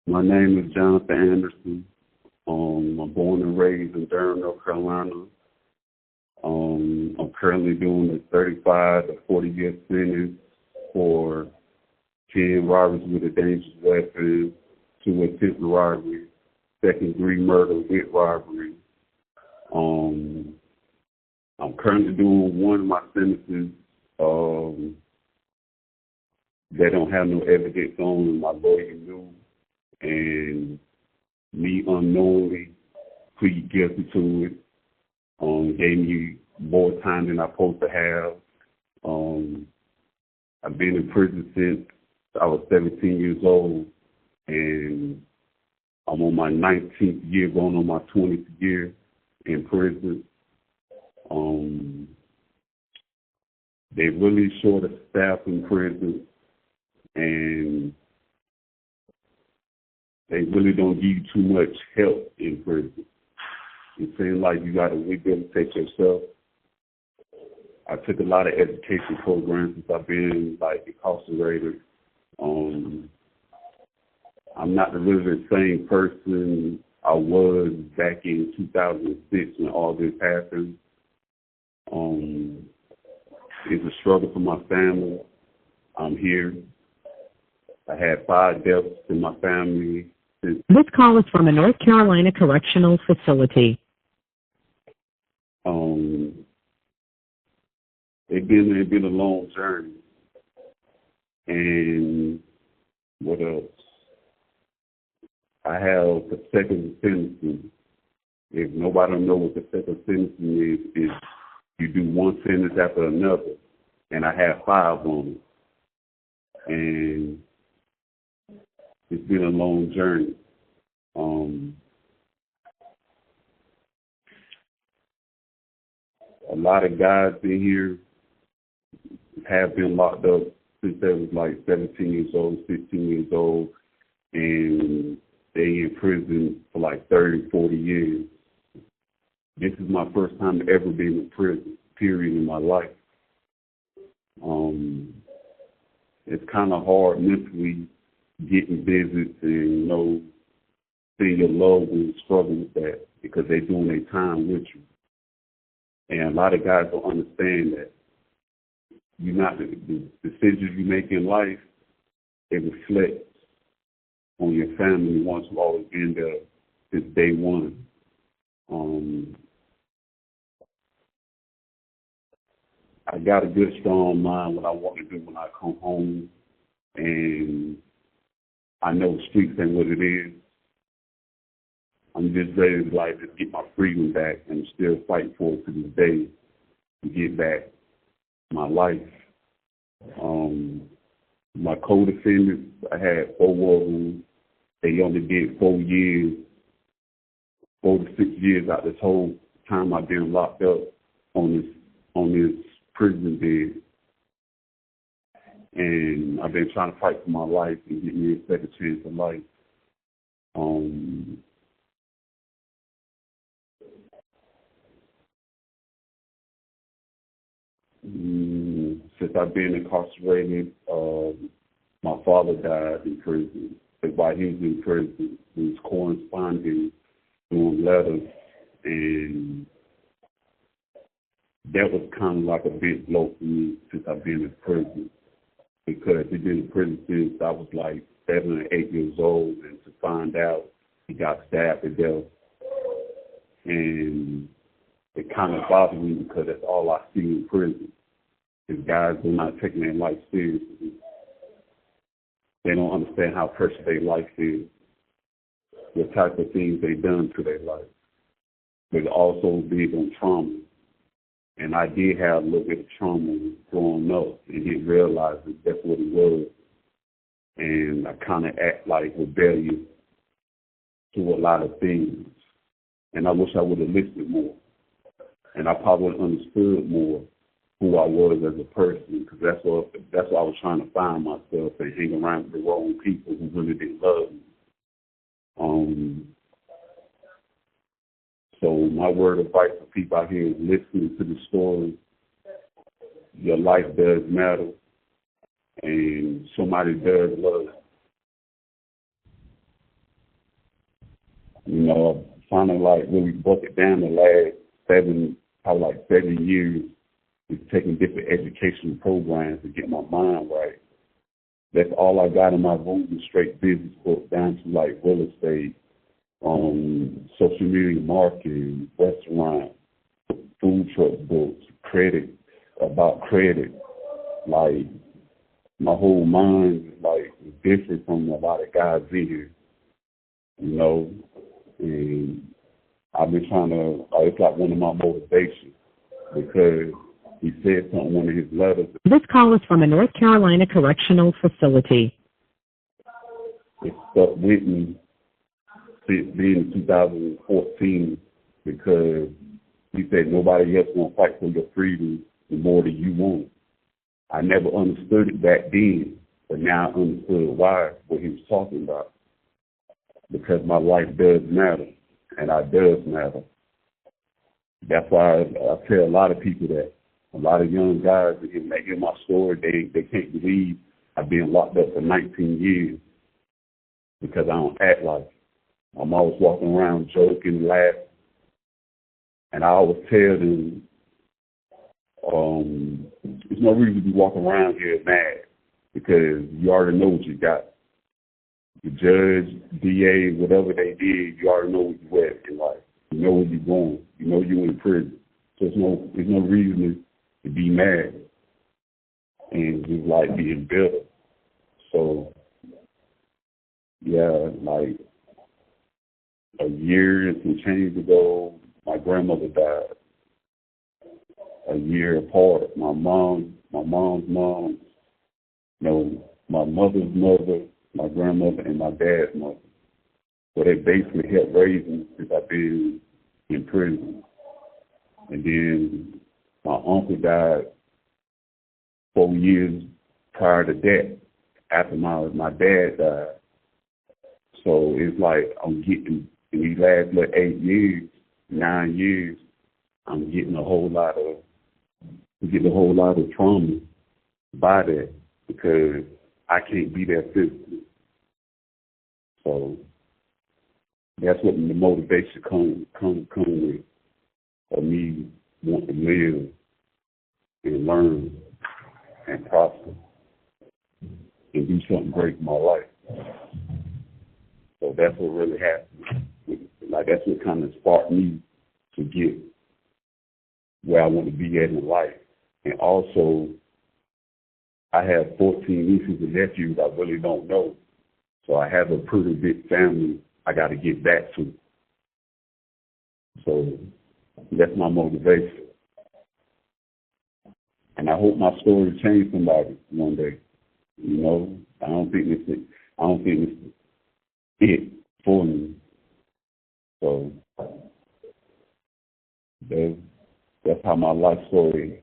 My name is Johnathan Anderson. I'm born and raised in Durham, North Carolina. I'm currently doing a 35 to 40-year sentence for 10 robberies with a dangerous weapon, 2 attempted robbery, second-degree murder with robbery. I'm currently doing one of my sentences that don't have no evidence on, and my lawyer knew, and me unknowingly plead guilty to it. Gave me more time than I'm supposed to have. I've been in prison since I was 17 years old, and I'm on my 19th year, going on my 20th year in prison. They really short of staff in prison, and they really don't give you too much help in prison. It seems like you got to rehabilitate yourself. I took a lot of education programs since I've been incarcerated. I'm not really the same person I was back in 2006 when all this happened. It's a struggle for my family. I'm here. I had 5 deaths in my family. This call is from a North Carolina correctional facility. It's been a long journey. And what else? I have the second sentencing. If nobody don't know what the second sentencing is you do one sentence after another. And I have 5 on it. And it's been a long journey. A lot of guys in here have been locked up since they was like 17 years old, 16 years old, and they in prison for like 30, 40 years. This is my first time ever being in prison, period, in my life. It's kind of hard mentally getting visits and, seeing your loved ones struggle with that because they're doing their time with you. And a lot of guys don't understand that the decisions you make in life, it reflects on your family once you've always been there since day one. I got a good, strong mind what I want to do when I come home, and I know the streets ain't what it is. I'm just ready to just get my freedom back and still fight for it to this day to get back my life. My co-defendants, I had 4 of them. They only did 4 years, 4 to 6 years out this whole time I've been locked up on this prison bed. And I've been trying to fight for my life and get me a second chance of life. Since I've been incarcerated, my father died in prison. But while he was in prison, he was corresponding, doing letters, and that was kind of like a big blow for me since I've been in prison. Because he'd been in prison since I was like 7 or 8 years old, and to find out he got stabbed to death. And it kind of bothered me because that's all I see in prison. Is guys are not taking their life seriously. They don't understand how precious their life is, what type of things they've done to their life. But also big on trauma. And I did have a little bit of trauma growing up and didn't realize that that's what it was. And I kind of act like rebellious to a lot of things. And I wish I would have listened more. And I probably would have understood more who I was as a person, because that's what I was trying to find myself and hang around with the wrong people who really didn't love me. So my word of advice for people out here is listening to the story. Your life does matter, and somebody does love you. You know, I finally like really broke it down the last probably like 7 years, is taking different education programs to get my mind right. That's all I got in my room, is straight business book down to like real estate, social media marketing, restaurant, food truck books, credit, about credit. Like, my whole mind is like different from a lot of guys in here, you know. And I've been trying to, it's like one of my motivations, because he said something in one of his letters. This call is from a North Carolina correctional facility. It stuck with me since being in 2014, because he said nobody else won't fight for your freedom the more than you want. I never understood it back then, but now I understood why, what he was talking about. Because my life does matter, and I does matter. That's why I tell a lot of people that, a lot of young guys, that hear my story, they can't believe I've been locked up for 19 years, because I don't act like it. I'm always walking around joking, laughing, and I always tell them, there's no reason to be walking around here mad, because you already know what you got. The judge, DA, whatever they did, you already know what you're at in life. You know where you're going. You know you're in prison. So there's no reason to be mad and just like being bitter. So yeah, like a year and some change ago, my grandmother died. A year apart. My mom's mom, my mother's mother, my grandmother, and my dad's mother. So they basically helped raise me since I've been in prison. And then my uncle died 4 years prior to that, after my dad died. So it's like I'm getting, in these last 9 years, I'm getting a whole lot of trauma by that, because I can't be there physically. So that's what the motivation come with, for me wanting to live and learn and prosper and do something great in my life. So that's what really happened. Like, that's what kind of sparked me to get where I want to be at in life. And also, I have 14 nieces and nephews I really don't know. So I have a pretty big family I got to get back to. So that's my motivation. And I hope my story changes somebody one day. You know, I don't think it's it for me. So that's how my life story